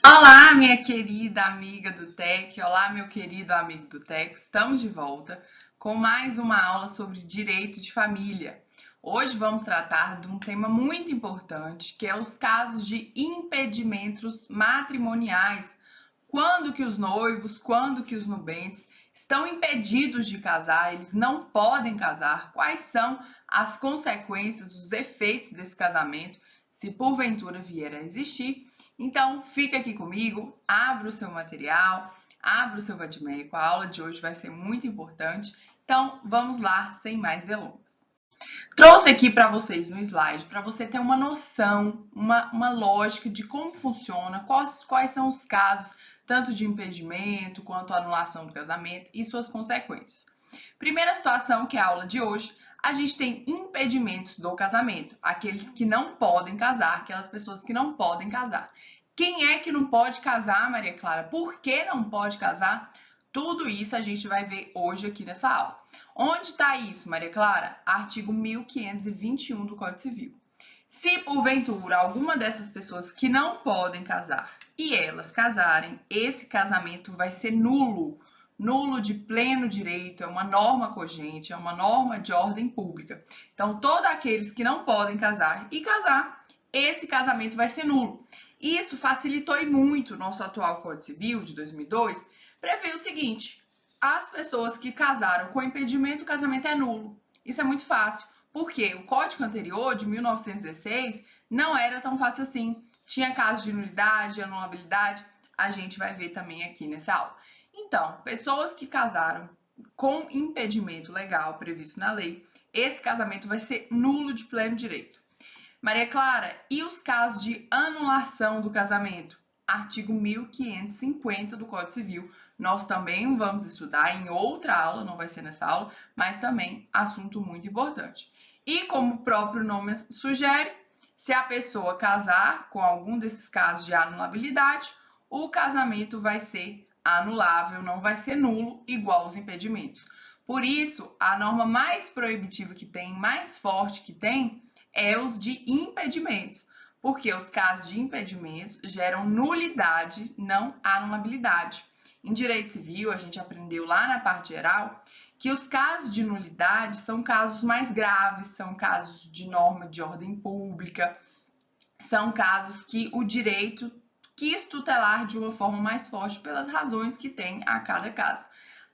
Olá, minha querida amiga do TEC, olá, meu querido amigo do TEC, estamos de volta com mais uma aula sobre direito de família. Hoje vamos tratar de um tema muito importante, que é os casos de impedimentos matrimoniais. Quando que os noivos, quando que os nubentes estão impedidos de casar, eles não podem casar, quais são as consequências, os efeitos desse casamento, se porventura vier a existir. Então, fica aqui comigo, abra o seu material, abra o seu Vadmecum, a aula de hoje vai ser muito importante. Então, vamos lá, sem mais delongas. Trouxe aqui para vocês no slide, para você ter uma noção, uma lógica de como funciona, quais são os casos, tanto de impedimento quanto anulação do casamento e suas consequências. Primeira situação, que é a aula de hoje, a gente tem impedimentos do casamento, aqueles que não podem casar, aquelas pessoas que não podem casar. Quem é que não pode casar, Maria Clara? Por que não pode casar? Tudo isso a gente vai ver hoje aqui nessa aula. Onde está isso, Maria Clara? Artigo 1521 do Código Civil. Se, porventura, alguma dessas pessoas que não podem casar e elas casarem, esse casamento vai ser nulo. Nulo de pleno direito, é uma norma cogente, é uma norma de ordem pública. Então, todos aqueles que não podem casar e casar, esse casamento vai ser nulo. Isso facilitou e muito o nosso atual Código Civil de 2002, prevê o seguinte: as pessoas que casaram com impedimento, o casamento é nulo. Isso é muito fácil, porque o Código anterior, de 1916, não era tão fácil assim. Tinha casos de nulidade, anulabilidade, a gente vai ver também aqui nessa aula. Então, pessoas que casaram com impedimento legal previsto na lei, esse casamento vai ser nulo de pleno direito. Maria Clara, e os casos de anulação do casamento? Artigo 1550 do Código Civil. Nós também vamos estudar em outra aula, não vai ser nessa aula, mas também assunto muito importante. E como o próprio nome sugere, se a pessoa casar com algum desses casos de anulabilidade, o casamento vai ser anulável, não vai ser nulo, igual aos impedimentos. Por isso, a norma mais proibitiva que tem, mais forte que tem, é os de impedimentos, porque os casos de impedimentos geram nulidade, não anulabilidade. Em direito civil, a gente aprendeu lá na parte geral que os casos de nulidade são casos mais graves, são casos de norma de ordem pública, são casos que o direito quis tutelar de uma forma mais forte pelas razões que tem a cada caso.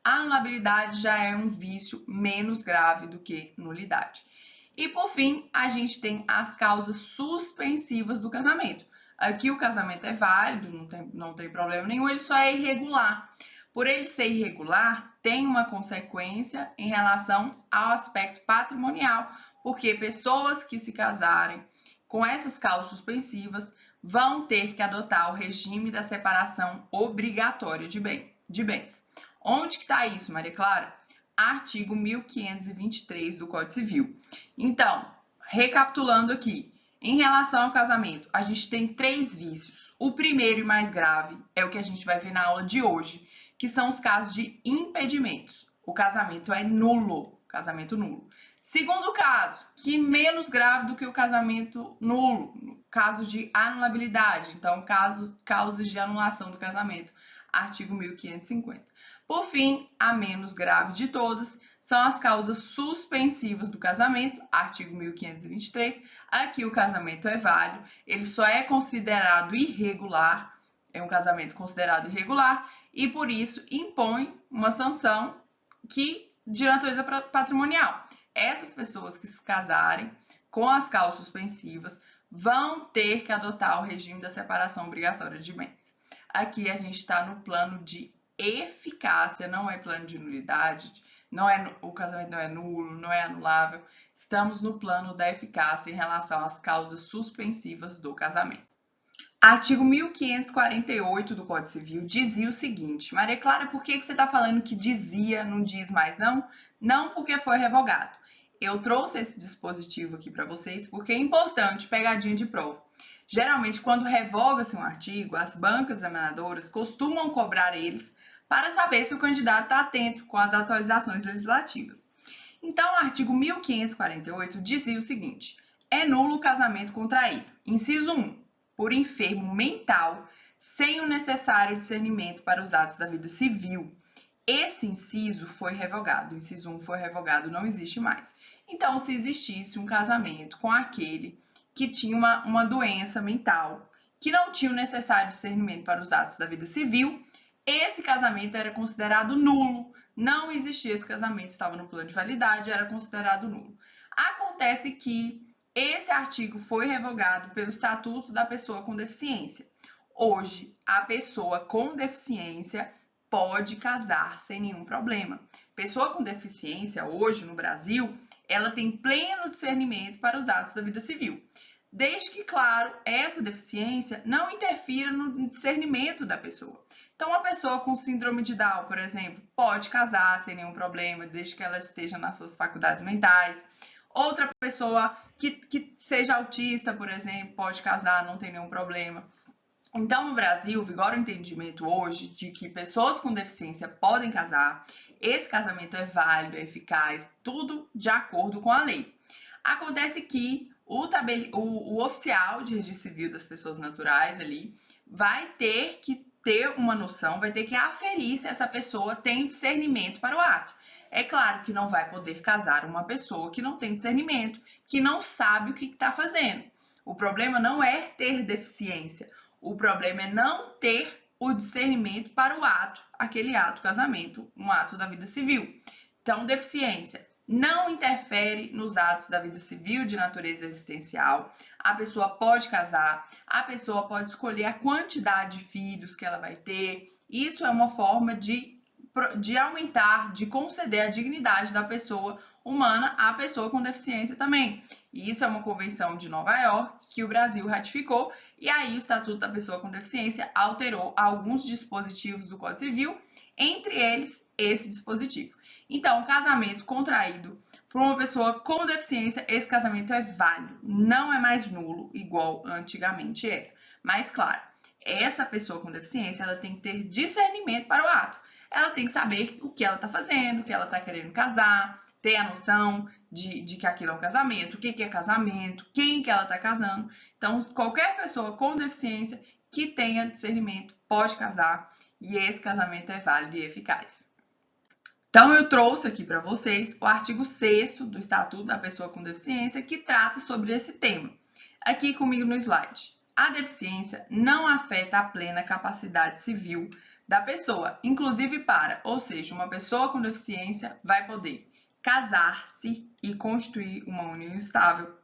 A anulabilidade já é um vício menos grave do que nulidade. E, por fim, a gente tem as causas suspensivas do casamento. Aqui o casamento é válido, não tem problema nenhum, ele só é irregular. Por ele ser irregular, tem uma consequência em relação ao aspecto patrimonial, porque pessoas que se casarem com essas causas suspensivas vão ter que adotar o regime da separação obrigatória de bens. Onde que está isso, Maria Clara? Artigo 1523 do Código Civil. Então, recapitulando aqui, em relação ao casamento, a gente tem 3 vícios. O primeiro e mais grave é o que a gente vai ver na aula de hoje, que são os casos de impedimentos. O casamento é nulo, casamento nulo. Segundo caso, que menos grave do que o casamento nulo, casos de anulabilidade, então causas de anulação do casamento, artigo 1550. Por fim, a menos grave de todas são as causas suspensivas do casamento, artigo 1523. Aqui o casamento é válido, ele só é considerado irregular, é um casamento considerado irregular, e por isso impõe uma sanção de natureza patrimonial. Essas pessoas que se casarem com as causas suspensivas vão ter que adotar o regime da separação obrigatória de bens. Aqui a gente está no plano de eficácia, não é plano de nulidade, o casamento não é nulo, não é anulável. Estamos no plano da eficácia em relação às causas suspensivas do casamento. Artigo 1548 do Código Civil dizia o seguinte: Maria Clara, por que você está falando que dizia, não diz mais não? Não, porque foi revogado. Eu trouxe esse dispositivo aqui para vocês porque é importante, pegadinha de prova. Geralmente, quando revoga-se um artigo, as bancas examinadoras costumam cobrar eles para saber se o candidato está atento com as atualizações legislativas. Então, o artigo 1548 dizia o seguinte: é nulo o casamento contraído. Inciso 1. Por enfermo mental, sem o necessário discernimento para os atos da vida civil. Esse inciso foi revogado. O inciso 1 foi revogado, não existe mais. Então, se existisse um casamento com aquele que tinha uma doença mental, que não tinha o necessário discernimento para os atos da vida civil, esse casamento era considerado nulo. Não existia esse casamento, estava no plano de validade, era considerado nulo. Acontece que esse artigo foi revogado pelo Estatuto da Pessoa com Deficiência. Hoje, a pessoa com deficiência pode casar sem nenhum problema. Pessoa com deficiência, hoje no Brasil, ela tem pleno discernimento para os atos da vida civil. Desde que, claro, essa deficiência não interfira no discernimento da pessoa. Então, uma pessoa com síndrome de Down, por exemplo, pode casar sem nenhum problema, desde que ela esteja nas suas faculdades mentais. Outra pessoa que seja autista, por exemplo, pode casar, não tem nenhum problema. Então, no Brasil, vigora o entendimento hoje de que pessoas com deficiência podem casar. Esse casamento é válido, é eficaz, tudo de acordo com a lei. Acontece que o oficial de registro civil das pessoas naturais ali vai ter que ter uma noção, vai ter que aferir se essa pessoa tem discernimento para o ato. É claro que não vai poder casar uma pessoa que não tem discernimento, que não sabe o que está fazendo. O problema não é ter deficiência, o problema é não ter o discernimento para o ato, aquele ato, casamento, um ato da vida civil. Então, deficiência não interfere nos atos da vida civil de natureza existencial. A pessoa pode casar, a pessoa pode escolher a quantidade de filhos que ela vai ter. Isso é uma forma de aumentar, de conceder a dignidade da pessoa humana à pessoa com deficiência também. E isso é uma convenção de Nova York que o Brasil ratificou, e aí o Estatuto da Pessoa com Deficiência alterou alguns dispositivos do Código Civil, entre eles esse dispositivo. Então, casamento contraído por uma pessoa com deficiência, esse casamento é válido, não é mais nulo, igual antigamente era. Mas, claro, essa pessoa com deficiência, ela tem que ter discernimento para o ato. Ela tem que saber o que ela está fazendo, o que ela está querendo casar, ter a noção de que aquilo é um casamento, o que é casamento, quem que ela está casando. Então, qualquer pessoa com deficiência que tenha discernimento pode casar, e esse casamento é válido e eficaz. Então, eu trouxe aqui para vocês o artigo 6º do Estatuto da Pessoa com Deficiência, que trata sobre esse tema. Aqui comigo no slide. A deficiência não afeta a plena capacidade civil da pessoa, inclusive para, ou seja, uma pessoa com deficiência vai poder casar-se e constituir uma união estável.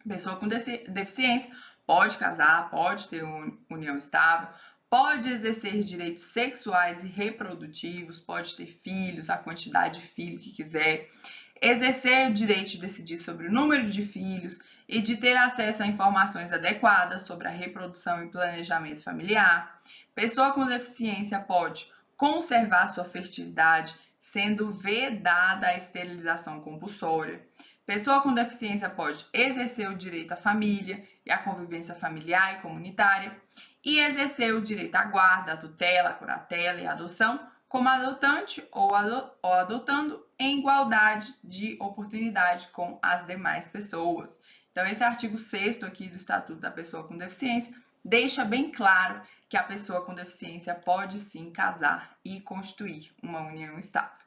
Pessoa com deficiência pode casar, pode ter uma união estável, pode exercer direitos sexuais e reprodutivos, pode ter filhos, a quantidade de filhos que quiser, exercer o direito de decidir sobre o número de filhos e de ter acesso a informações adequadas sobre a reprodução e planejamento familiar. Pessoa com deficiência pode conservar sua fertilidade, sendo vedada a esterilização compulsória. Pessoa com deficiência pode exercer o direito à família e à convivência familiar e comunitária e exercer o direito à guarda, à tutela, à curatela e à adoção como adotante ou adotando em igualdade de oportunidade com as demais pessoas. Então, esse artigo 6º aqui do Estatuto da Pessoa com Deficiência deixa bem claro que a pessoa com deficiência pode sim casar e constituir uma união estável.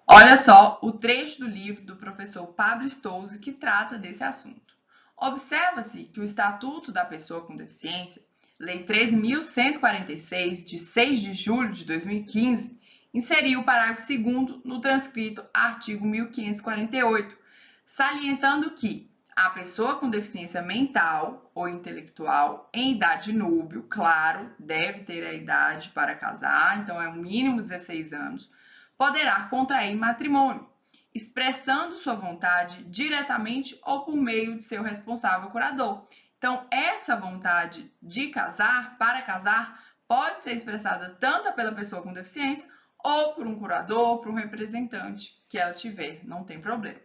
Olha só o trecho do livro do professor Pablo Stolze que trata desse assunto. Observa-se que o Estatuto da Pessoa com Deficiência, Lei 13.146, de 6 de julho de 2015, inseriu o parágrafo 2º no transcrito artigo 1548, salientando que a pessoa com deficiência mental ou intelectual em idade núbio, claro, deve ter a idade para casar, então é o mínimo 16 anos, poderá contrair matrimônio, expressando sua vontade diretamente ou por meio de seu responsável curador. Então, essa vontade de casar, para casar, pode ser expressada tanto pela pessoa com deficiência ou por um curador, por um representante que ela tiver, não tem problema.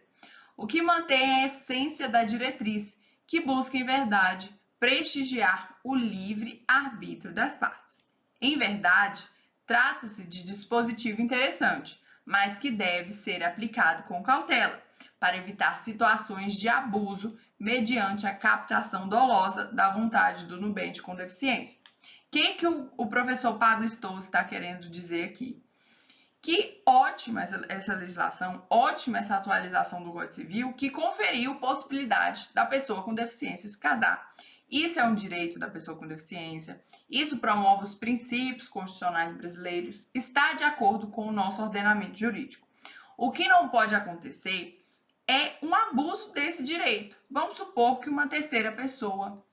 O que mantém é a essência da diretriz, que busca, em verdade, prestigiar o livre arbítrio das partes. Em verdade, Trata-se de dispositivo interessante, mas que deve ser aplicado com cautela, para evitar situações de abuso mediante a captação dolosa da vontade do nubente com deficiência. O que o professor Pablo Stolz está querendo dizer aqui? Que ótima essa legislação, ótima essa atualização do Código Civil, que conferiu possibilidade da pessoa com deficiência se casar. Isso é um direito da pessoa com deficiência, isso promove os princípios constitucionais brasileiros, está de acordo com o nosso ordenamento jurídico. O que não pode acontecer é um abuso desse direito. Vamos supor que uma terceira pessoa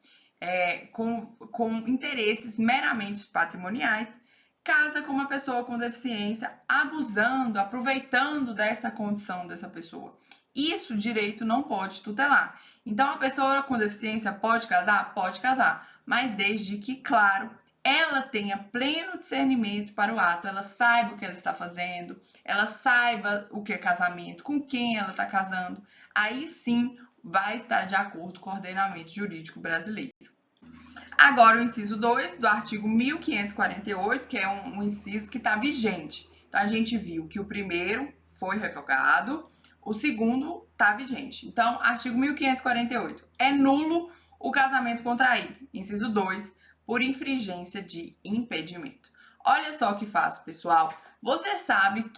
com interesses meramente patrimoniais casa com uma pessoa com deficiência, abusando, aproveitando dessa condição dessa pessoa. Isso o direito não pode tutelar. Então, a pessoa com deficiência pode casar? Pode casar, mas desde que, claro, ela tenha pleno discernimento para o ato, ela saiba o que ela está fazendo, ela saiba o que é casamento, com quem ela está casando, aí sim vai estar de acordo com o ordenamento jurídico brasileiro. Agora, o inciso 2 do artigo 1548, que é um inciso que está vigente. Então, a gente viu que o primeiro foi revogado, o segundo está vigente. Então, artigo 1548, é nulo o casamento contraído. Inciso 2, por infringência de impedimento. Olha só que fácil, pessoal. Você sabe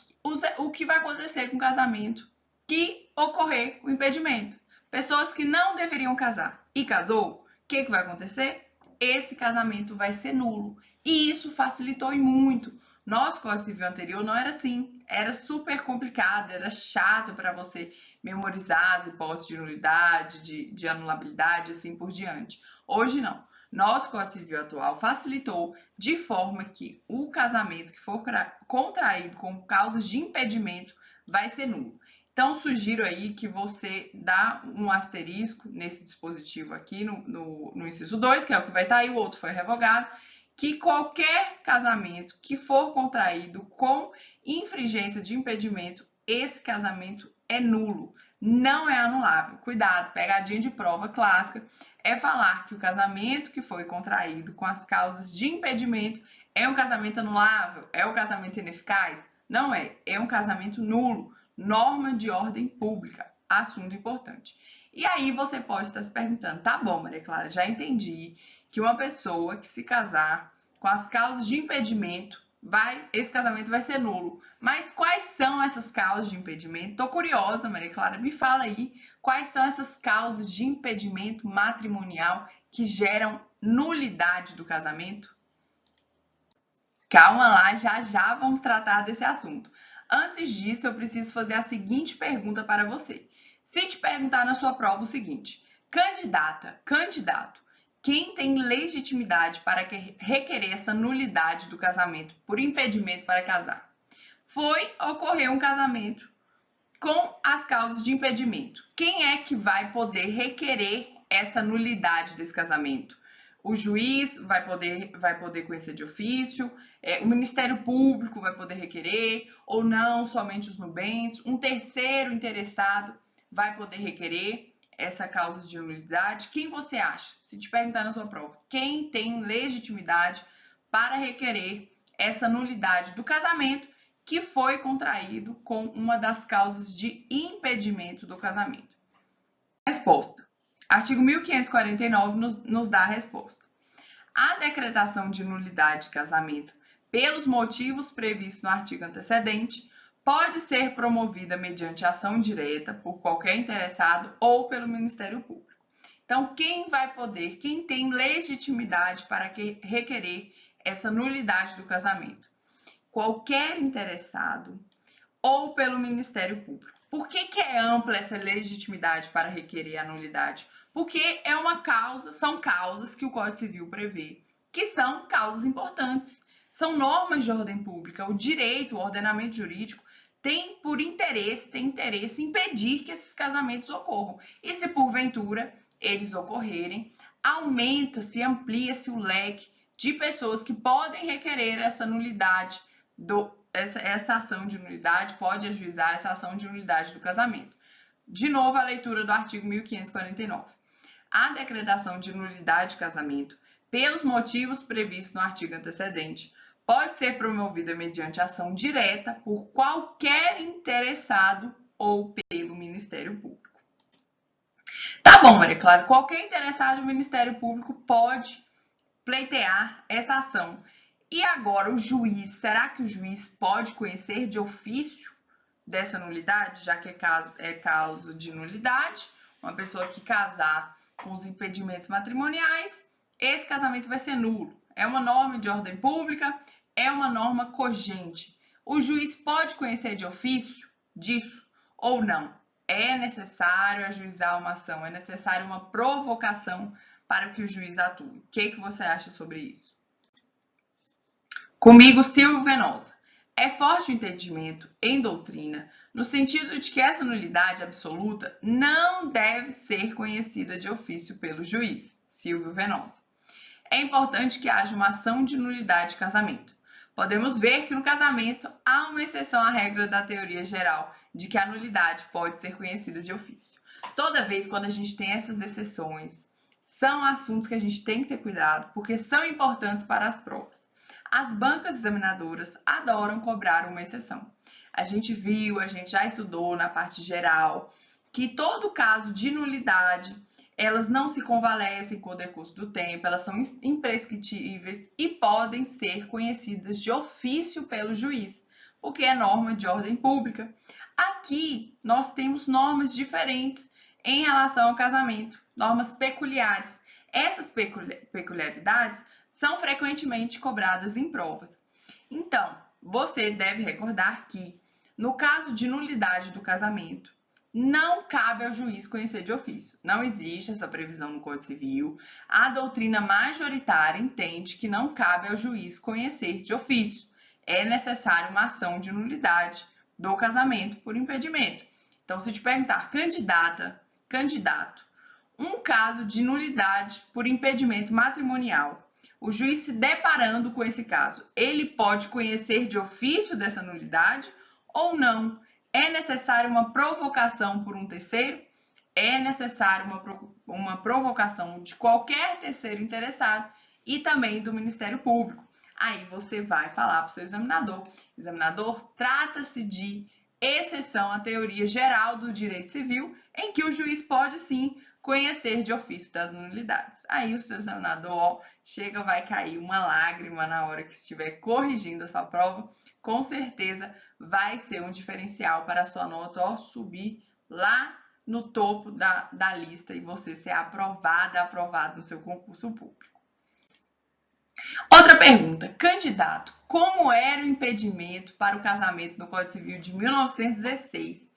o que vai acontecer com o casamento que ocorrer o impedimento. Pessoas que não deveriam casar e casou, o que vai acontecer? Esse casamento vai ser nulo. E isso facilitou e muito. Nosso Código Civil anterior não era assim. Era super complicado, era chato para você memorizar as hipóteses de nulidade, de anulabilidade, assim por diante. Hoje não. Nosso Código Civil atual facilitou de forma que o casamento que for contraído com causas de impedimento vai ser nulo. Então, sugiro aí que você dá um asterisco nesse dispositivo aqui no inciso 2, que é o que vai estar aí, o outro foi revogado, que qualquer casamento que for contraído com infringência de impedimento, esse casamento é nulo, não é anulável. Cuidado, pegadinha de prova clássica é falar que o casamento que foi contraído com as causas de impedimento é um casamento anulável, é um casamento ineficaz? Não é, é um casamento nulo. Norma de ordem pública, assunto importante. E aí você pode estar se perguntando, tá bom, Maria Clara, já entendi que uma pessoa que se casar com as causas de impedimento, esse casamento vai ser nulo. Mas quais são essas causas de impedimento? Tô curiosa, Maria Clara, me fala aí quais são essas causas de impedimento matrimonial que geram nulidade do casamento? Calma lá, já vamos tratar desse assunto. Antes disso, eu preciso fazer a seguinte pergunta para você. Se te perguntar na sua prova o seguinte, candidato, quem tem legitimidade para requerer essa nulidade do casamento por impedimento para casar? Ocorreu um casamento com as causas de impedimento. Quem é que vai poder requerer essa nulidade desse casamento? O juiz vai poder conhecer de ofício, o Ministério Público vai poder requerer, ou não, somente os nubentes. Um terceiro interessado vai poder requerer essa causa de nulidade. Quem você acha? Se te perguntar na sua prova, quem tem legitimidade para requerer essa nulidade do casamento que foi contraído com uma das causas de impedimento do casamento? Resposta. Artigo 1549 nos dá a resposta. A decretação de nulidade de casamento pelos motivos previstos no artigo antecedente pode ser promovida mediante ação direta por qualquer interessado ou pelo Ministério Público. Então, quem tem legitimidade para requerer essa nulidade do casamento? Qualquer interessado ou pelo Ministério Público. Por que é ampla essa legitimidade para requerer a nulidade? Porque são causas que o Código Civil prevê, que são causas importantes. São normas de ordem pública. O direito, o ordenamento jurídico tem interesse em impedir que esses casamentos ocorram. E se porventura eles ocorrerem, aumenta-se, amplia-se o leque de pessoas que podem requerer essa nulidade, essa ação de nulidade, pode ajuizar essa ação de nulidade do casamento. De novo, a leitura do artigo 1549. A decretação de nulidade de casamento, pelos motivos previstos no artigo antecedente, pode ser promovida mediante ação direta por qualquer interessado ou pelo Ministério Público. Tá bom, Maria Clara, qualquer interessado do Ministério Público pode pleitear essa ação. E agora o juiz, será que o juiz pode conhecer de ofício dessa nulidade, já que é caso de nulidade, uma pessoa que casar com os impedimentos matrimoniais, esse casamento vai ser nulo. É uma norma de ordem pública, é uma norma cogente. O juiz pode conhecer de ofício disso ou não? É necessário ajuizar uma ação, é necessário uma provocação para que o juiz atue. O que você acha sobre isso? Comigo, Silvio Venosa. É forte o entendimento em doutrina, no sentido de que essa nulidade absoluta não deve ser conhecida de ofício pelo juiz. Silvio Venosa. É importante que haja uma ação de nulidade de casamento. Podemos ver que no casamento há uma exceção à regra da teoria geral de que a nulidade pode ser conhecida de ofício. Toda vez quando a gente tem essas exceções, são assuntos que a gente tem que ter cuidado, porque são importantes para as provas. As bancas examinadoras adoram cobrar uma exceção. A gente viu, a gente já estudou na parte geral, que todo caso de nulidade, elas não se convalescem com o decurso do tempo, elas são imprescritíveis e podem ser conhecidas de ofício pelo juiz, porque é norma de ordem pública. Aqui, nós temos normas diferentes em relação ao casamento, normas peculiares. Essas peculiaridades são frequentemente cobradas em provas. Então, você deve recordar que, no caso de nulidade do casamento, não cabe ao juiz conhecer de ofício. Não existe essa previsão no Código Civil. A doutrina majoritária entende que não cabe ao juiz conhecer de ofício. É necessária uma ação de nulidade do casamento por impedimento. Então, se te perguntar, candidato, um caso de nulidade por impedimento matrimonial, o juiz se deparando com esse caso, ele pode conhecer de ofício dessa nulidade ou não? É necessária uma provocação por um terceiro? É necessária uma provocação de qualquer terceiro interessado e também do Ministério Público. Aí você vai falar para o seu examinador. Examinador, trata-se de exceção à teoria geral do direito civil, em que o juiz pode sim conhecer de ofício das nulidades. Aí o seu examinador chega, vai cair uma lágrima na hora que estiver corrigindo a sua prova. Com certeza vai ser um diferencial para a sua nota subir lá no topo da lista e você ser aprovado no seu concurso público. Outra pergunta, candidato, como era o impedimento para o casamento no Código Civil de 1916?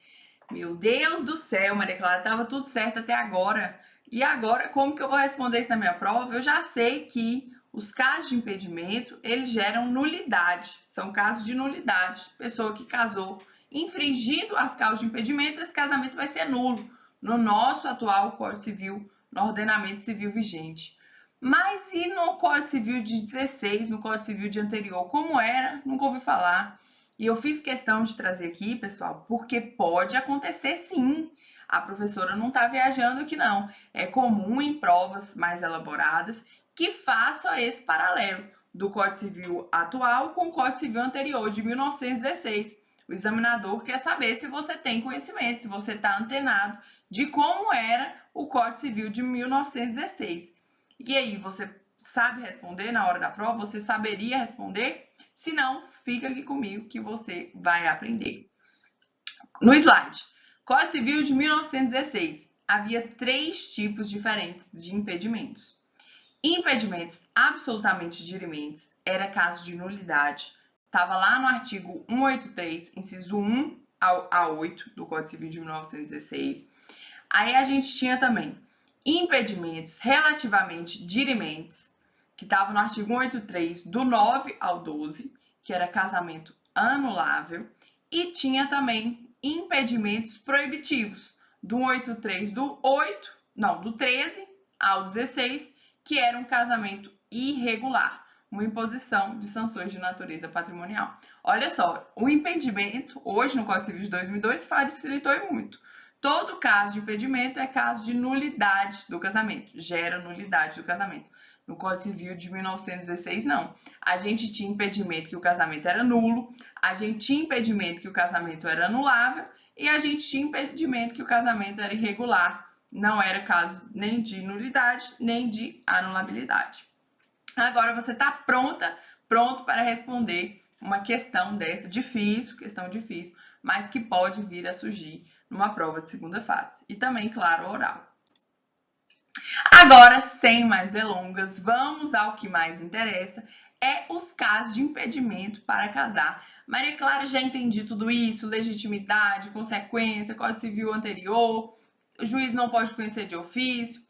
Meu Deus do céu, Maria Clara, estava tudo certo até agora. E agora, como que eu vou responder isso na minha prova? Eu já sei que os casos de impedimento, eles geram nulidade. São casos de nulidade. Pessoa que casou infringindo as causas de impedimento, esse casamento vai ser nulo no nosso atual Código Civil, no ordenamento civil vigente. Mas e no Código Civil de 16, no Código Civil de anterior? Como era? Nunca ouvi falar. E eu fiz questão de trazer aqui, pessoal, porque pode acontecer sim. A professora não está viajando aqui, não. É comum em provas mais elaboradas que faça esse paralelo do Código Civil atual com o Código Civil anterior, de 1916. O examinador quer saber se você tem conhecimento, se você está antenado de como era o Código Civil de 1916. E aí, você sabe responder na hora da prova? Você saberia responder? Se não, fica aqui comigo que você vai aprender. No slide, Código Civil de 1916, havia 3 tipos diferentes de impedimentos. Impedimentos absolutamente dirimentes, era caso de nulidade. Estava lá no artigo 183, inciso 1 a 8 do Código Civil de 1916. Aí a gente tinha também impedimentos relativamente dirimentes, que estava no artigo 183, do 9 ao 12, que era casamento anulável, e tinha também impedimentos proibitivos, do 183 do 13 ao 16, que era um casamento irregular, uma imposição de sanções de natureza patrimonial. Olha só, o impedimento, hoje no Código Civil de 2002, facilitou muito. Todo caso de impedimento é caso de nulidade do casamento, gera nulidade do casamento. No Código Civil de 1916, não. A gente tinha impedimento que o casamento era nulo, a gente tinha impedimento que o casamento era anulável e a gente tinha impedimento que o casamento era irregular. Não era caso nem de nulidade, nem de anulabilidade. Agora você está pronto para responder uma questão dessa, questão difícil, mas que pode vir a surgir numa prova de segunda fase. E também, claro, oral. Agora, sem mais delongas, vamos ao que mais interessa, os casos de impedimento para casar. Maria Clara, já entendi tudo isso, legitimidade, consequência, Código Civil anterior, o juiz não pode conhecer de ofício.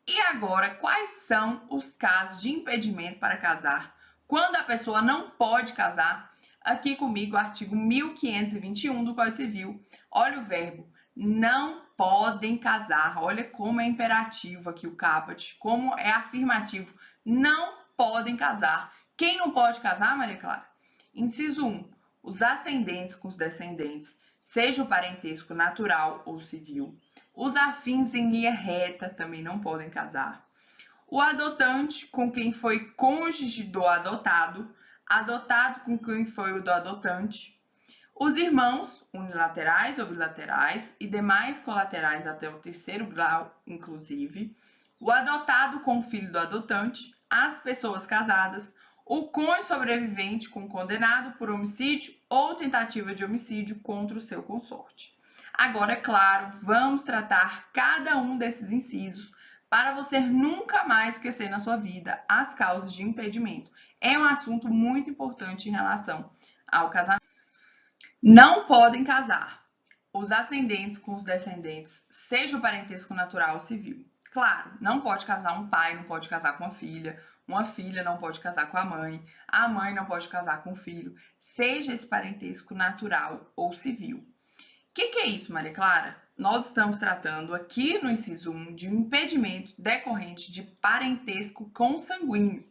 E agora, quais são os casos de impedimento para casar? Quando a pessoa não pode casar, aqui comigo o artigo 1521 do Código Civil. Olha o verbo, não podem casar. Olha como é imperativo aqui o caput, como é afirmativo. Não podem casar. Quem não pode casar, Maria Clara? Inciso 1. Os ascendentes com os descendentes, seja o parentesco natural ou civil. Os afins em linha reta também não podem casar. O adotante com quem foi cônjuge do adotado, adotado com quem foi o do adotante. Os irmãos unilaterais ou bilaterais e demais colaterais até o 3º grau, inclusive. O adotado com o filho do adotante, as pessoas casadas, o cônjuge sobrevivente com o condenado por homicídio ou tentativa de homicídio contra o seu consorte. Agora, é claro, vamos tratar cada um desses incisos para você nunca mais esquecer na sua vida as causas de impedimento. É um assunto muito importante em relação ao casamento. Não podem casar os ascendentes com os descendentes, seja o parentesco natural ou civil. Claro, não pode casar um pai, não pode casar com uma filha não pode casar com a mãe não pode casar com o filho, seja esse parentesco natural ou civil. O que é isso, Maria Clara? Nós estamos tratando aqui no inciso 1 de um impedimento decorrente de parentesco consanguíneo.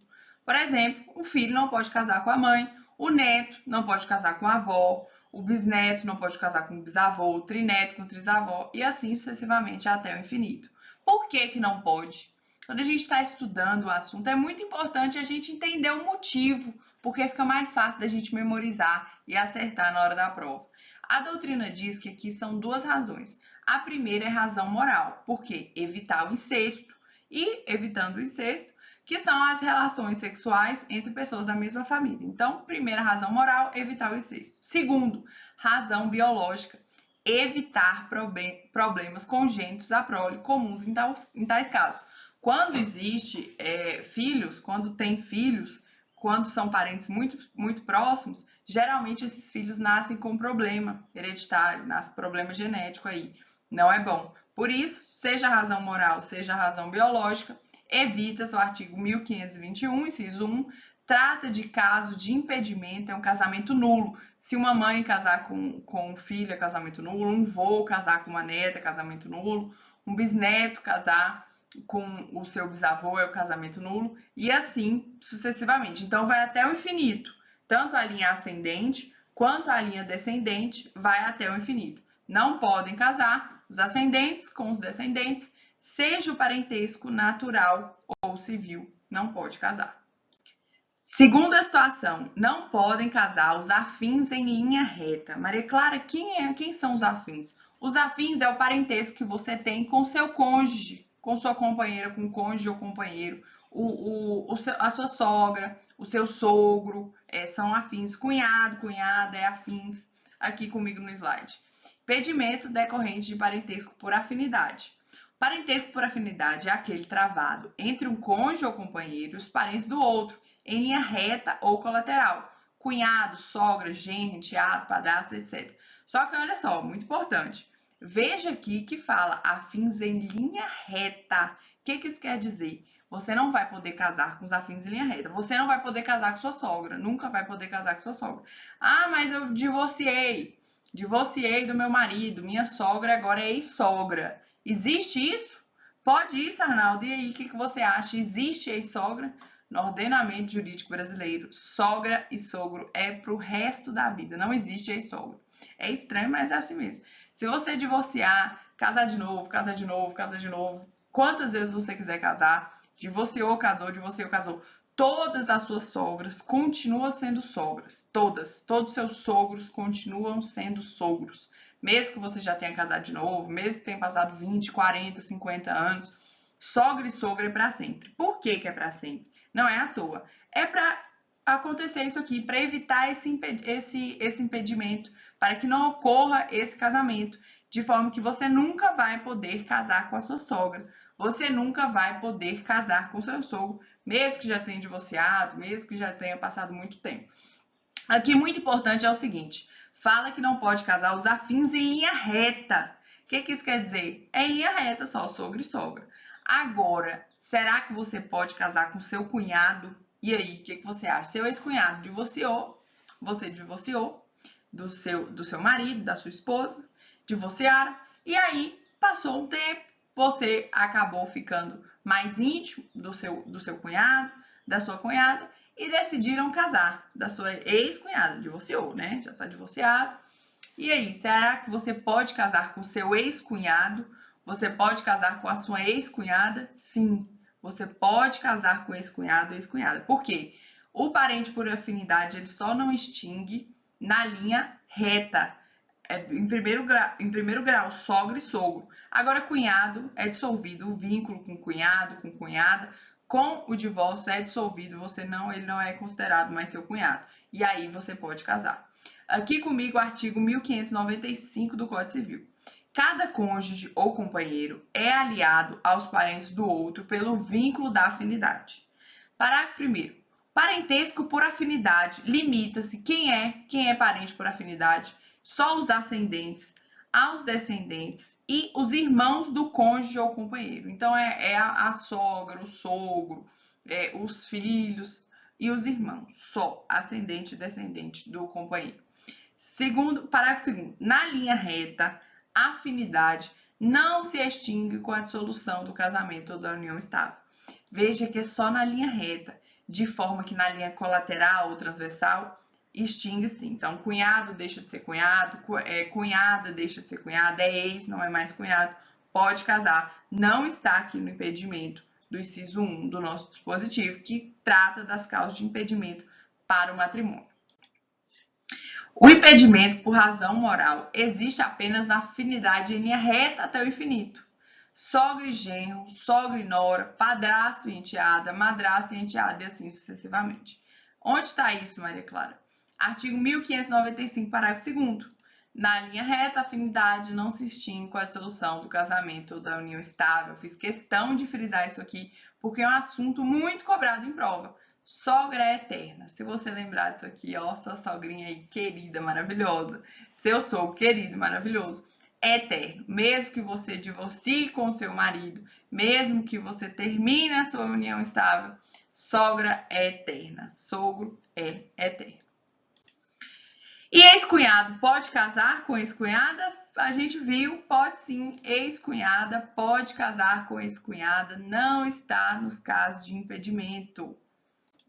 Por exemplo, o filho não pode casar com a mãe, o neto não pode casar com a avó, o bisneto não pode casar com o bisavô, o trineto com o trisavó e assim sucessivamente até o infinito. Por que não pode? Quando a gente está estudando o assunto, é muito importante a gente entender o motivo, porque fica mais fácil da gente memorizar e acertar na hora da prova. A doutrina diz que aqui são duas razões. A primeira é razão moral, porque evitar o incesto e, evitando o incesto, que são as relações sexuais entre pessoas da mesma família. Então, primeira razão moral, evitar o incesto. Segundo, razão biológica, evitar problemas congênitos à prole comuns em tais casos. Quando existe filhos, quando tem filhos, quando são parentes muito próximos, geralmente esses filhos nascem com problema hereditário, nasce problema genético aí. Não é bom. Por isso, seja a razão moral, seja a razão biológica, evita-se o artigo 1521, inciso 1, trata de caso de impedimento, é um casamento nulo. Se uma mãe casar com um filho, é casamento nulo. Um vô casar com uma neta, é casamento nulo. Um bisneto casar com o seu bisavô, é o casamento nulo. E assim sucessivamente. Então, vai até o infinito. Tanto a linha ascendente quanto a linha descendente vai até o infinito. Não podem casar os ascendentes com os descendentes, seja o parentesco natural ou civil, não pode casar. Segunda situação, não podem casar os afins em linha reta. Maria Clara, quem são os afins? Os afins é o parentesco que você tem com seu cônjuge, com sua companheira, com cônjuge ou companheiro, a sua sogra, o seu sogro, são afins. Cunhado, cunhada é afins, aqui comigo no slide. Impedimento decorrente de parentesco por afinidade. Parentesco por afinidade é aquele travado entre um cônjuge ou companheiro e os parentes do outro, em linha reta ou colateral. Cunhado, sogra, genro, enteado, padrasto, etc. Só que olha só, muito importante. Veja aqui que fala afins em linha reta. O que isso quer dizer? Você não vai poder casar com os afins em linha reta. Você não vai poder casar com sua sogra. Nunca vai poder casar com sua sogra. Ah, mas eu divorciei. Divorciei do meu marido. Minha sogra agora é ex-sogra. Existe isso? Pode isso, Arnaldo? E aí, o que você acha? Existe ex-sogra? No ordenamento jurídico brasileiro, sogra e sogro é pro resto da vida. Não existe ex-sogro. É estranho, mas é assim mesmo. Se você divorciar, casar de novo, casar de novo, casar de novo, quantas vezes você quiser casar, divorciou, casou, todas as suas sogras continuam sendo sogras. Todos os seus sogros continuam sendo sogros. Mesmo que você já tenha casado de novo, mesmo que tenha passado 20, 40, 50 anos, sogra e sogra é para sempre. Por que é para sempre? Não é à toa. É para acontecer isso aqui, para evitar esse impedimento, para que não ocorra esse casamento, de forma que você nunca vai poder casar com a sua sogra. Você nunca vai poder casar com o seu sogro, mesmo que já tenha divorciado, mesmo que já tenha passado muito tempo. Aqui, muito importante é o seguinte, fala que não pode casar os afins em linha reta. O que isso quer dizer? É em linha reta só, sogro e sogra. Agora, será que você pode casar com seu cunhado? E aí, o que você acha? Seu ex-cunhado divorciou, você divorciou do seu marido, da sua esposa, divorciaram, e aí passou um tempo, você acabou ficando mais íntimo do seu cunhado, da sua cunhada, e decidiram casar, da sua ex-cunhada, divorciou, né? Já está divorciado. E aí, será que você pode casar com seu ex-cunhado? Você pode casar com a sua ex-cunhada? Sim, você pode casar com ex-cunhado ou ex-cunhada. Por quê? O parente por afinidade, ele só não extingue na linha reta. Em primeiro grau, sogra e sogro. Agora, cunhado é dissolvido. O vínculo com cunhado, com cunhada, com o divórcio é dissolvido. Ele não é considerado mais seu cunhado. E aí você pode casar. Aqui comigo o artigo 1595 do Código Civil. Cada cônjuge ou companheiro é aliado aos parentes do outro pelo vínculo da afinidade. Parágrafo 1º. Parentesco por afinidade limita-se quem é parente por afinidade, só os ascendentes, aos descendentes e os irmãos do cônjuge ou companheiro. Então, a sogra, o sogro, os filhos e os irmãos, só ascendente e descendente do companheiro. Parágrafo 2º. Na linha reta, a afinidade não se extingue com a dissolução do casamento ou da união estável. Veja que é só na linha reta, de forma que na linha colateral ou transversal, extingue sim. Então, cunhado deixa de ser cunhado, cunhada deixa de ser cunhada, é ex, não é mais cunhado, pode casar. Não está aqui no impedimento do inciso 1 do nosso dispositivo, que trata das causas de impedimento para o matrimônio. O impedimento por razão moral existe apenas na afinidade em linha reta até o infinito. Sogra e genro, sogra e nora, padrasto e enteada, madrasta e enteada e assim sucessivamente. Onde está isso, Maria Clara? Artigo 1595, parágrafo 2º. Na linha reta, a afinidade não se extingue com a dissolução do casamento ou da união estável. Fiz questão de frisar isso aqui porque é um assunto muito cobrado em prova. Sogra é eterna. Se você lembrar disso aqui, ó, sua sogrinha aí, querida, maravilhosa. Seu sogro, querido, maravilhoso. É eterno. Mesmo que você divorcie com seu marido, mesmo que você termine a sua união estável, sogra é eterna. Sogro é eterno. E ex-cunhado pode casar com ex-cunhada? A gente viu, pode sim. Ex-cunhada pode casar com ex-cunhada. Não está nos casos de impedimento.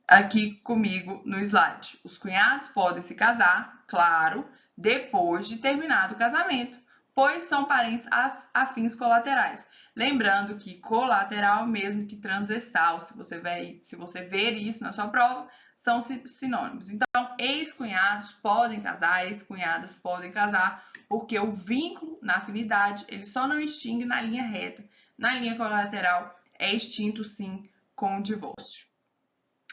Aqui comigo no slide. Os cunhados podem se casar, claro, depois de terminado o casamento, pois são parentes afins colaterais. Lembrando que colateral, mesmo que transversal, se você ver isso na sua prova, são sinônimos. Então, ex-cunhados podem casar, ex-cunhadas podem casar, porque o vínculo na afinidade, ele só não extingue na linha reta. Na linha colateral, é extinto sim com o divórcio.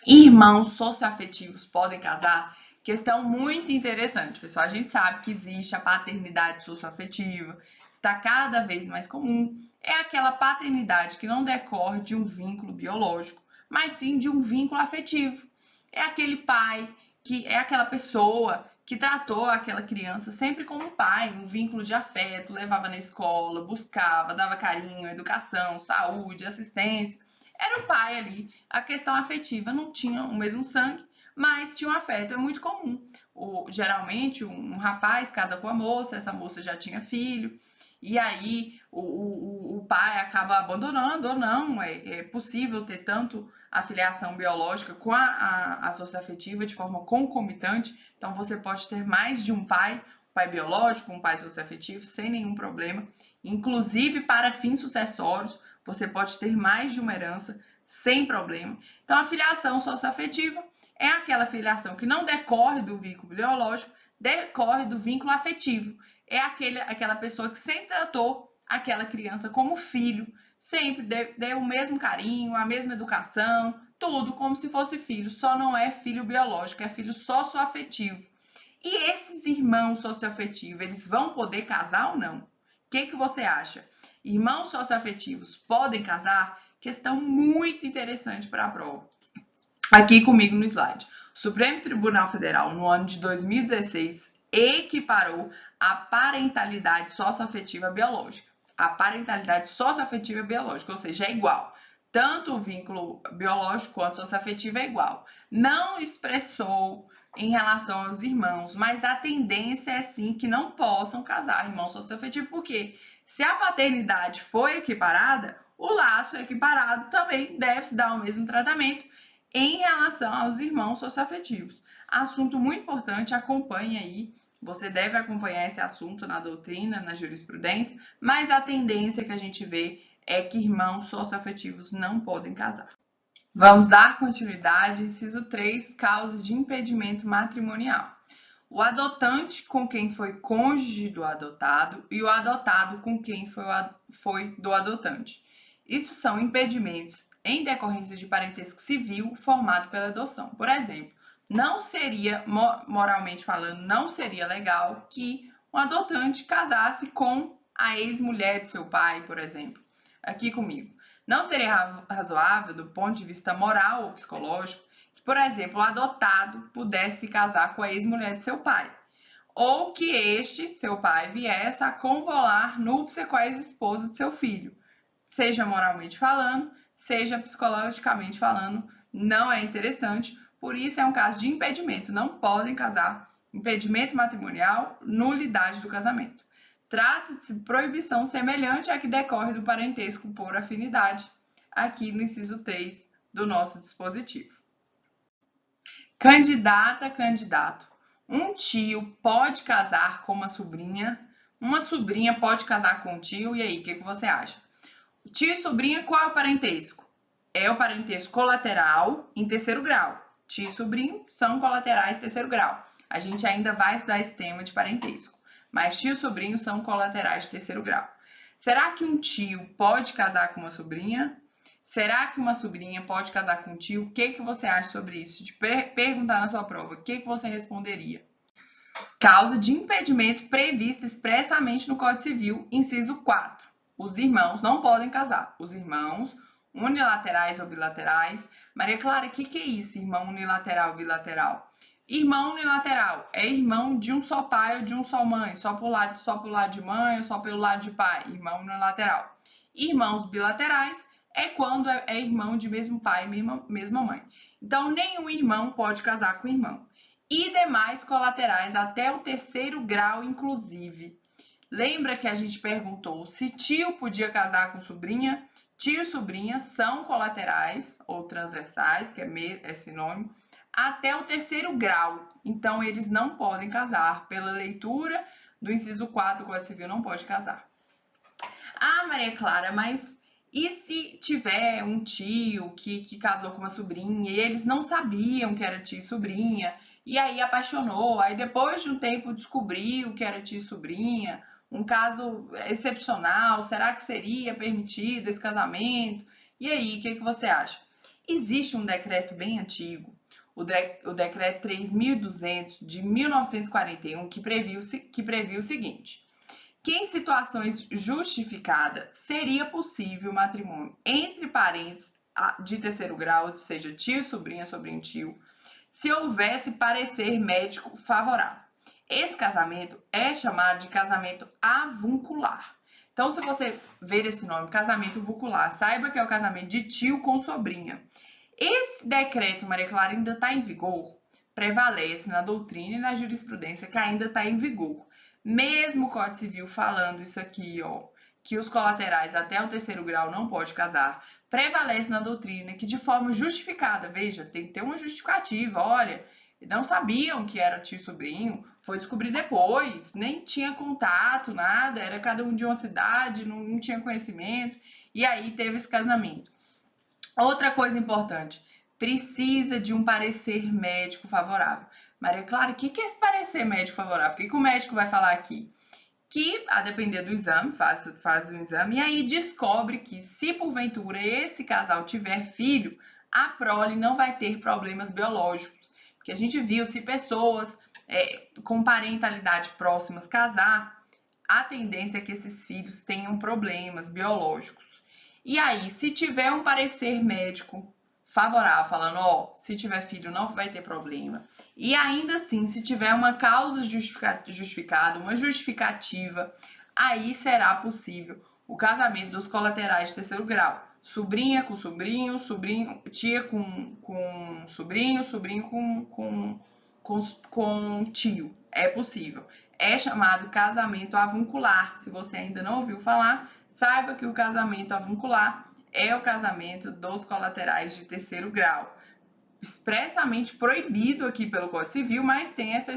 Irmãos socioafetivos podem casar? Questão muito interessante, pessoal. A gente sabe que existe a paternidade socioafetiva, está cada vez mais comum. É aquela paternidade que não decorre de um vínculo biológico, mas sim de um vínculo afetivo. É aquele pai, que é aquela pessoa que tratou aquela criança sempre como pai, um vínculo de afeto, levava na escola, buscava, dava carinho, educação, saúde, assistência. Era o pai ali. A questão afetiva não tinha o mesmo sangue, mas tinha um afeto. É muito comum. Geralmente, um rapaz casa com a moça, essa moça já tinha filho, e aí o pai acaba abandonando ou não. É possível ter tanto a filiação biológica com a socioafetiva de forma concomitante. Então, você pode ter mais de um pai biológico, um pai socioafetivo, sem nenhum problema. Inclusive, para fins sucessórios, você pode ter mais de uma herança sem problema. Então, a filiação socioafetiva é aquela filiação que não decorre do vínculo biológico, decorre do vínculo afetivo. É aquela pessoa que sempre tratou aquela criança como filho, sempre deu o mesmo carinho, a mesma educação, tudo como se fosse filho, só não é filho biológico, é filho socioafetivo. E esses irmãos socioafetivos, eles vão poder casar ou não? O que você acha? Irmãos socioafetivos podem casar? Questão muito interessante para a prova. Aqui comigo no slide. O Supremo Tribunal Federal, no ano de 2016, equiparou a parentalidade socioafetiva biológica. A parentalidade socioafetiva biológica, ou seja, é igual. Tanto o vínculo biológico quanto socioafetivo é igual. Não expressou em relação aos irmãos, mas a tendência é sim que não possam casar irmãos socioafetivos, porque se a paternidade foi equiparada, o laço equiparado também deve se dar o mesmo tratamento em relação aos irmãos socioafetivos. Assunto muito importante, acompanhe aí. Você deve acompanhar esse assunto na doutrina, na jurisprudência, mas a tendência que a gente vê é que irmãos socioafetivos não podem casar. Vamos dar continuidade. Inciso 3, causa de impedimento matrimonial. O adotante com quem foi cônjuge do adotado e o adotado com quem foi do adotante. Isso são impedimentos em decorrência de parentesco civil formado pela adoção. Por exemplo, não seria, moralmente falando, não seria legal que um adotante casasse com a ex-mulher de seu pai, por exemplo. Aqui comigo. Não seria razoável, do ponto de vista moral ou psicológico, que, por exemplo, o adotado pudesse casar com a ex-mulher de seu pai, ou que este, seu pai, viesse a convolar núpcia com a ex-esposa de seu filho. Seja moralmente falando, seja psicologicamente falando, não é interessante, por isso é um caso de impedimento, não podem casar. Impedimento matrimonial, nulidade do casamento. Trata-se de proibição semelhante à que decorre do parentesco por afinidade, aqui no inciso 3 do nosso dispositivo. Candidata, candidato. Um tio pode casar com uma sobrinha pode casar com um tio, e aí, o que você acha? Tio e sobrinha, qual é o parentesco? É o parentesco colateral em terceiro grau. Tio e sobrinho são colaterais em terceiro grau. A gente ainda vai estudar esse tema de parentesco. Mas tio e sobrinho são colaterais de terceiro grau. Será que um tio pode casar com uma sobrinha? Será que uma sobrinha pode casar com um tio? O que você acha sobre isso? De perguntar na sua prova, o que você responderia? Causa de impedimento prevista expressamente no Código Civil, inciso 4. Os irmãos não podem casar. Os irmãos unilaterais ou bilaterais. Maria Clara, o que é isso, irmão unilateral ou bilateral? Irmão unilateral é irmão de um só pai ou de um só mãe, só pelo lado de mãe ou só pelo lado de pai, irmão unilateral. Irmãos bilaterais é quando é irmão de mesmo pai e mesma mãe. Então, nenhum irmão pode casar com irmão. E demais colaterais até o terceiro grau, inclusive. Lembra que a gente perguntou se tio podia casar com sobrinha? Tio e sobrinha são colaterais ou transversais, que é sinônimo, até o terceiro grau. Então, eles não podem casar. Pela leitura do inciso 4 do Código Civil, não pode casar. Ah, Maria Clara, mas e se tiver um tio que casou com uma sobrinha e eles não sabiam que era tio e sobrinha, e aí apaixonou, aí depois de um tempo descobriu que era tio e sobrinha, um caso excepcional, será que seria permitido esse casamento? E aí, o que você acha? Existe um decreto bem antigo, o decreto 3.200 de 1941, que previu o seguinte: que em situações justificadas seria possível matrimônio entre parentes de terceiro grau, ou seja, tio, sobrinha, sobrinho, tio, se houvesse parecer médico favorável. Esse casamento é chamado de casamento avuncular. Então, se você ver esse nome, casamento avuncular, saiba que é o casamento de tio com sobrinha. Esse decreto, Maria Clara, ainda está em vigor, prevalece na doutrina e na jurisprudência que ainda está em vigor. Mesmo o Código Civil falando isso aqui, ó, que os colaterais até o terceiro grau não pode casar, prevalece na doutrina que de forma justificada, veja, tem que ter uma justificativa, olha, não sabiam que era tio e sobrinho, foi descobrir depois, nem tinha contato, nada, era cada um de uma cidade, não tinha conhecimento, e aí teve esse casamento. Outra coisa importante, precisa de um parecer médico favorável. Maria Clara, o que é esse parecer médico favorável? O que o médico vai falar aqui? Que, a depender do exame, faz o exame e aí descobre que, se porventura esse casal tiver filho, a prole não vai ter problemas biológicos. Porque a gente viu, se pessoas com parentalidade próximas casar, a tendência é que esses filhos tenham problemas biológicos. E aí, se tiver um parecer médico favorável, falando, ó, se tiver filho não vai ter problema. E ainda assim, se tiver uma causa justificada, uma justificativa, aí será possível o casamento dos colaterais de terceiro grau. Sobrinha com sobrinho, tia com sobrinho, sobrinho com tio. É possível. É chamado casamento avuncular. Se você ainda não ouviu falar, saiba que o casamento avuncular é o casamento dos colaterais de terceiro grau. Expressamente proibido aqui pelo Código Civil, mas tem essa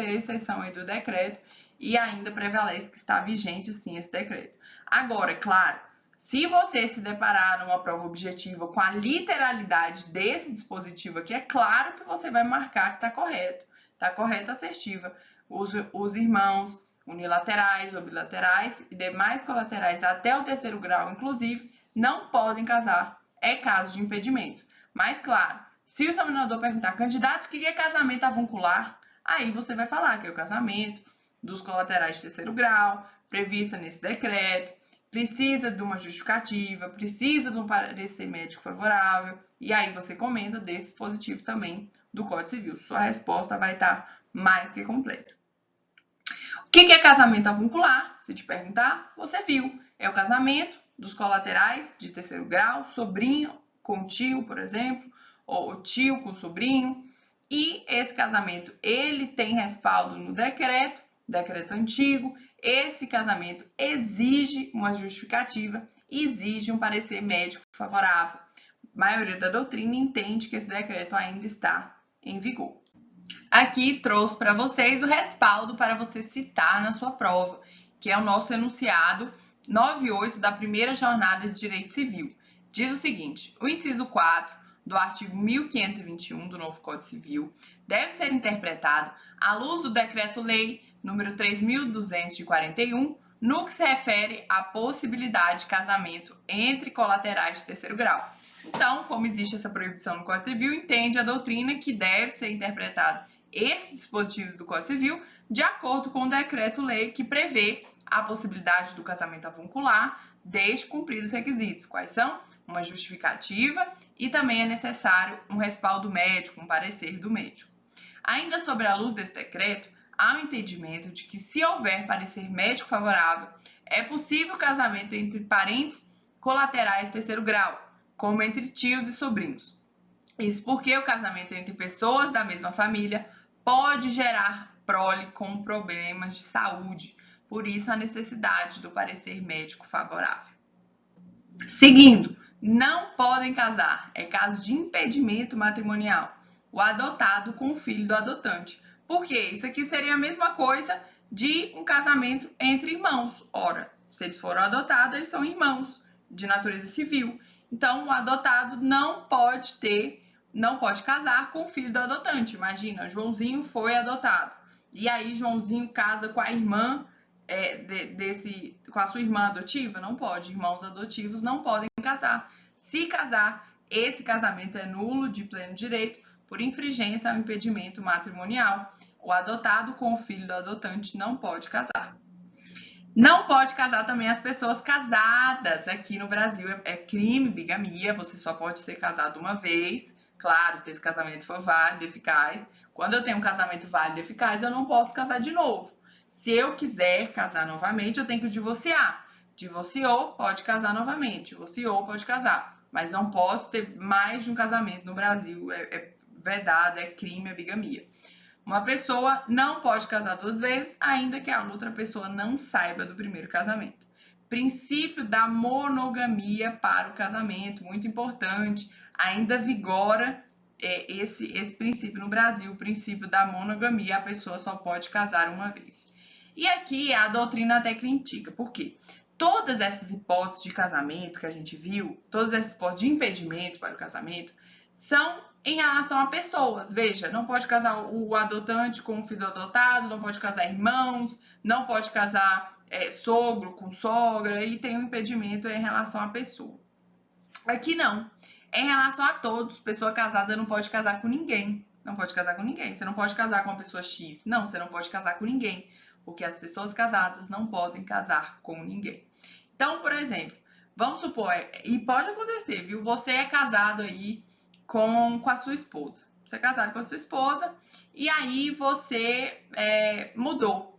exceção aí do decreto e ainda prevalece que está vigente sim esse decreto. Agora, é claro, se você se deparar numa prova objetiva com a literalidade desse dispositivo aqui, é claro que você vai marcar que está correto, assertiva. Os irmãos unilaterais ou bilaterais e demais colaterais até o terceiro grau, inclusive, não podem casar. É caso de impedimento. Mas, claro, se o examinador perguntar, candidato, o que é casamento avuncular? Aí você vai falar que é o casamento dos colaterais de terceiro grau, prevista nesse decreto, precisa de uma justificativa, precisa de um parecer médico favorável, e aí você comenta desse dispositivo também do Código Civil. Sua resposta vai estar mais que completa. O que é casamento avuncular? Se te perguntar, você viu. É o casamento dos colaterais de terceiro grau, sobrinho com tio, por exemplo, ou tio com sobrinho. E esse casamento, ele tem respaldo no decreto antigo. Esse casamento exige uma justificativa e exige um parecer médico favorável. A maioria da doutrina entende que esse decreto ainda está em vigor. Aqui trouxe para vocês o respaldo para você citar na sua prova, que é o nosso enunciado 98 da primeira jornada de Direito Civil. Diz o seguinte: o inciso 4 do artigo 1521 do novo Código Civil deve ser interpretado à luz do Decreto-Lei número 3.241, no que se refere à possibilidade de casamento entre colaterais de terceiro grau. Então, como existe essa proibição no Código Civil, entende a doutrina que deve ser interpretado esse dispositivo do Código Civil de acordo com o decreto-lei que prevê a possibilidade do casamento avuncular, desde cumpridos os requisitos. Quais são? Uma justificativa e também é necessário um respaldo médico, um parecer do médico. Ainda sobre a luz desse decreto, há o entendimento de que, se houver parecer médico favorável, é possível o casamento entre parentes colaterais de terceiro grau, como entre tios e sobrinhos. Isso porque o casamento entre pessoas da mesma família pode gerar prole com problemas de saúde, por isso a necessidade do parecer médico favorável. Seguindo, não podem casar, é caso de impedimento matrimonial, o adotado com o filho do adotante. Por quê? Isso aqui seria a mesma coisa de um casamento entre irmãos. Ora, se eles foram adotados, eles são irmãos de natureza civil. Então, o adotado não pode casar com o filho do adotante. Imagina, Joãozinho foi adotado. E aí, Joãozinho casa com a irmã com a sua irmã adotiva? Não pode. Irmãos adotivos não podem casar. Se casar, esse casamento é nulo de pleno direito por infringência ao impedimento matrimonial. O adotado com o filho do adotante não pode casar. Não pode casar também as pessoas casadas. Aqui no Brasil é crime, bigamia. Você só pode ser casado uma vez. Claro, se esse casamento for válido, eficaz. Quando eu tenho um casamento válido e eficaz, eu não posso casar de novo. Se eu quiser casar novamente, eu tenho que divorciar. Divorciou, pode casar novamente. Divorciou, pode casar. Mas não posso ter mais de um casamento no Brasil. É vedado, é crime, é bigamia. Uma pessoa não pode casar duas vezes, ainda que a outra pessoa não saiba do primeiro casamento. Princípio da monogamia para o casamento, muito importante. Ainda vigora esse princípio no Brasil, o princípio da monogamia, a pessoa só pode casar uma vez. E aqui a doutrina até critica. Por quê? todas essas hipóteses de casamento que a gente viu, todas essas hipóteses de impedimento para o casamento, são em relação a pessoas. Veja, não pode casar o adotante com o filho adotado, não pode casar irmãos, não pode casar sogro com sogra, e tem um impedimento em relação à pessoa. Aqui não. É em relação a todos. Pessoa casada não pode casar com ninguém. Não pode casar com ninguém. Você não pode casar com uma pessoa X. Não, você não pode casar com ninguém. Porque as pessoas casadas não podem casar com ninguém. Então, por exemplo, vamos supor, e pode acontecer, viu? Você é casado aí com a sua esposa. Você é casado com a sua esposa e aí você mudou,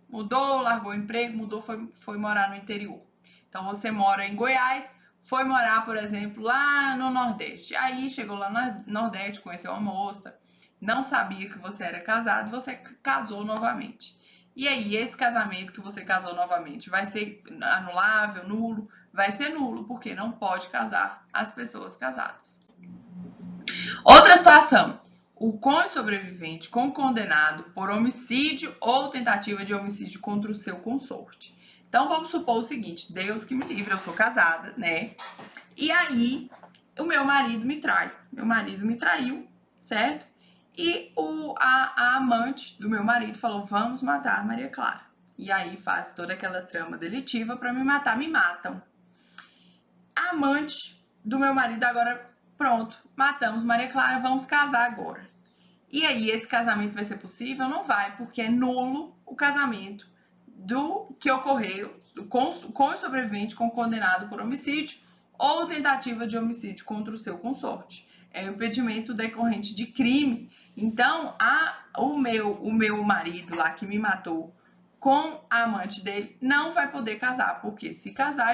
largou o emprego, mudou, foi morar no interior. Então, você mora em Goiás, foi morar, por exemplo, lá no Nordeste. Aí, chegou lá no Nordeste, conheceu uma moça, não sabia que você era casado, você casou novamente. E aí, esse casamento que você casou novamente vai ser anulável, nulo? Vai ser nulo, porque não pode casar as pessoas casadas. Outra situação, o cônjuge sobrevivente com condenado por homicídio ou tentativa de homicídio contra o seu consorte. Então, vamos supor o seguinte, Deus que me livre, eu sou casada, né? E aí, o meu marido me trai. Meu marido me traiu, certo? E a amante do meu marido falou, vamos matar a Maria Clara. E aí faz toda aquela trama delitiva para me matar, me matam. A amante do meu marido agora, pronto, matamos Maria Clara, vamos casar agora. E aí esse casamento vai ser possível? Não vai, porque é nulo o casamento do que ocorreu, do cônjuge sobrevivente com condenado por homicídio ou tentativa de homicídio contra o seu consorte. É um impedimento decorrente de crime. Então, o meu marido lá que me matou com a amante dele não vai poder casar, porque se casar,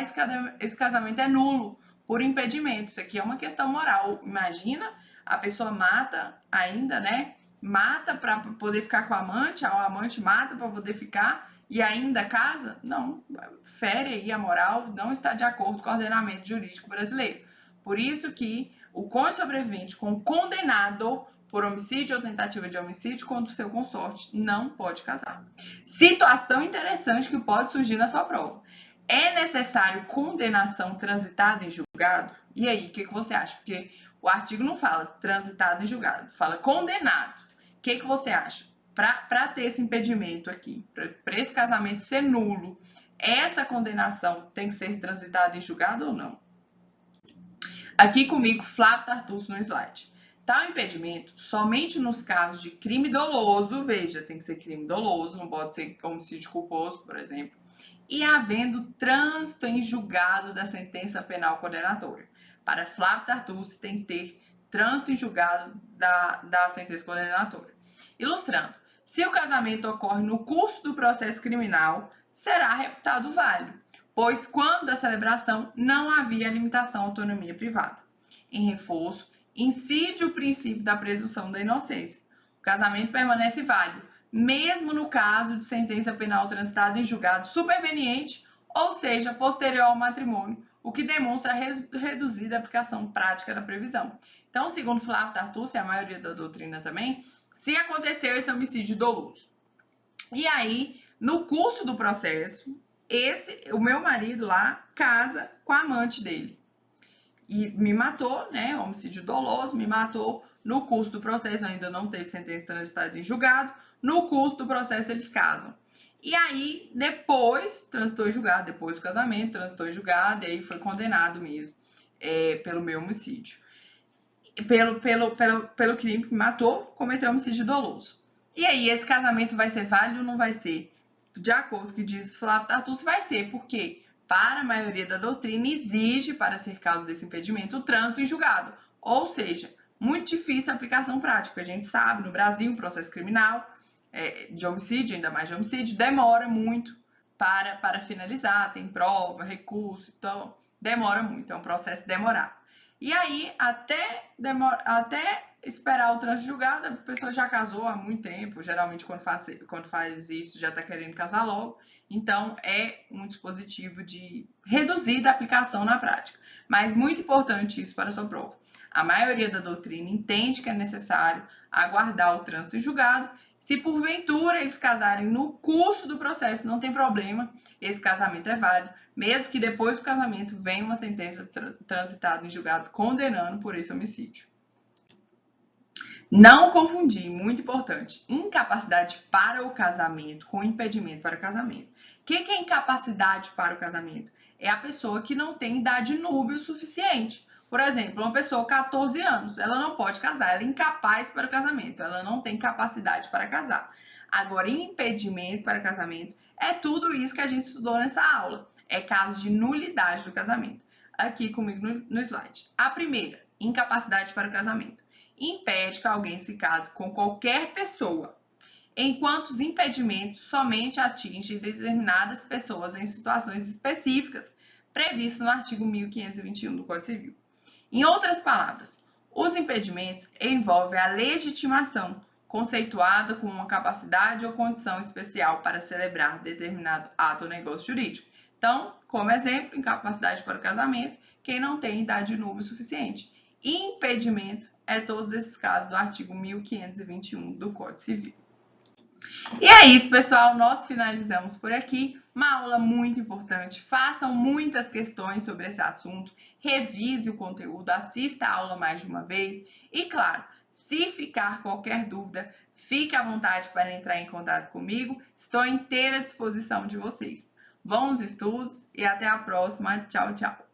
esse casamento é nulo por impedimento. Isso aqui é uma questão moral. Imagina, a pessoa mata ainda, né? Mata para poder ficar com a amante mata para poder ficar e ainda casa? Não, fere aí a moral, não está de acordo com o ordenamento jurídico brasileiro. Por isso que o cônjuge sobrevivente com condenado por homicídio ou tentativa de homicídio contra o seu consorte não pode casar. Situação interessante que pode surgir na sua prova. É necessário condenação transitada em julgado? E aí, o que você acha? Porque o artigo não fala transitado em julgado, fala condenado. O que você acha? Para ter esse impedimento aqui, para esse casamento ser nulo, essa condenação tem que ser transitada em julgado ou não? Aqui comigo, Flávio Tartucci no slide. Tal impedimento, somente nos casos de crime doloso, veja, tem que ser crime doloso, não pode ser homicídio culposo, por exemplo, e havendo trânsito em julgado da sentença penal condenatória. Para Flávio Tartucci, tem que ter trânsito em julgado da sentença condenatória. Ilustrando, se o casamento ocorre no curso do processo criminal, será reputado válido, pois quando da celebração não havia limitação à autonomia privada. Em reforço, incide o princípio da presunção da inocência. O casamento permanece válido, mesmo no caso de sentença penal transitada em julgado superveniente, ou seja, posterior ao matrimônio, o que demonstra a reduzida aplicação prática da previsão. Então, segundo Flávio Tartucci, a maioria da doutrina também, se aconteceu esse homicídio doloso. E aí, no curso do processo, o meu marido lá casa com a amante dele. E me matou, né? Homicídio doloso, me matou. No curso do processo, ainda não teve sentença transitada em julgado. No curso do processo, eles casam. E aí, depois, transitou em julgado, depois do casamento, transitou em julgado, e aí foi condenado mesmo pelo meu homicídio. Pelo crime que me matou, cometeu homicídio doloso. E aí, esse casamento vai ser válido ou não vai ser? De acordo com o que diz Flávio Tartucci, vai ser, porque para a maioria da doutrina exige, para ser causa desse impedimento, o trânsito em julgado. Ou seja, muito difícil a aplicação prática. A gente sabe, no Brasil, o processo criminal de homicídio, ainda mais de homicídio, demora muito para finalizar, tem prova, recurso, então demora muito, é um processo demorado. E aí, até esperar o trânsito julgado, a pessoa já casou há muito tempo, geralmente quando faz isso já está querendo casar logo, então é um dispositivo de reduzida aplicação na prática. Mas muito importante isso para a sua prova. A maioria da doutrina entende que é necessário aguardar o trânsito em julgado Se porventura eles casarem no curso do processo, não tem problema, esse casamento é válido, mesmo que depois do casamento venha uma sentença transitada em julgado condenando por esse homicídio. Não confundir, muito importante, incapacidade para o casamento com impedimento para o casamento. O que é incapacidade para o casamento? É a pessoa que não tem idade núbia o suficiente. Por exemplo, uma pessoa com 14 anos, ela não pode casar, ela é incapaz para o casamento, ela não tem capacidade para casar. Agora, impedimento para o casamento é tudo isso que a gente estudou nessa aula. É caso de nulidade do casamento. Aqui comigo no slide. A primeira, incapacidade para o casamento. Impede que alguém se case com qualquer pessoa, enquanto os impedimentos somente atingem determinadas pessoas em situações específicas previstas no artigo 1521 do Código Civil. Em outras palavras, os impedimentos envolvem a legitimação, conceituada como uma capacidade ou condição especial para celebrar determinado ato ou negócio jurídico. Então, como exemplo, incapacidade para o casamento, quem não tem idade núbia suficiente. Impedimento é todos esses casos do artigo 1521 do Código Civil. E é isso, pessoal. Nós finalizamos por aqui. Uma aula muito importante. Façam muitas questões sobre esse assunto. Revise o conteúdo, assista a aula mais de uma vez. E, claro, se ficar qualquer dúvida, fique à vontade para entrar em contato comigo. Estou à inteira disposição de vocês. Bons estudos e até a próxima. Tchau, tchau.